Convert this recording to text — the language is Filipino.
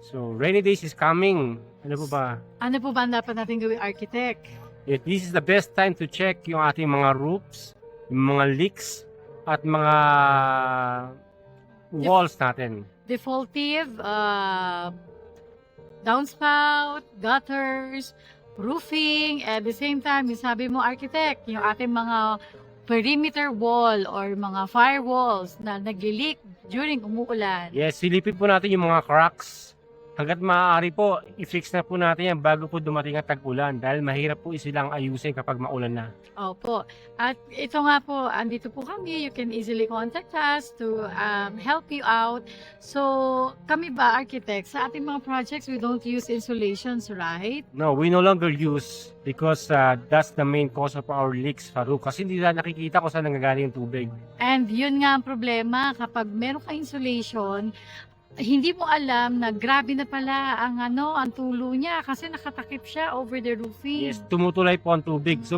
So, rainy days is coming. Ano po ba? Ano po ba ang dapat natin gawing architect? This is the best time to check yung ating mga roofs, yung mga leaks, at mga walls natin. Defaultive, downspout, gutters, roofing, at the same time, yung sabi mo architect, yung ating mga perimeter wall or mga firewalls na nag-leak during umuulan. Yes, silipin po natin yung mga cracks. Hanggat maaari po, i-fix na po natin yan bago po dumating ang tag-ulan dahil mahirap po silang ayusin kapag maulan na. Opo. At ito nga po, andito po kami. You can easily contact us to help you out. So, kami ba, architects, sa ating mga projects, we don't use insulations, right? No, we no longer use because that's the main cause of our leaks sa roof. Kasi hindi na nakikita kung saan nanggagaling yung tubig. And yun nga ang problema, kapag meron ka insulation, hindi mo alam na grabe na pala ang tulo niya kasi nakatakip siya over the roofing. Yes, tumutulay po ang tubig. So,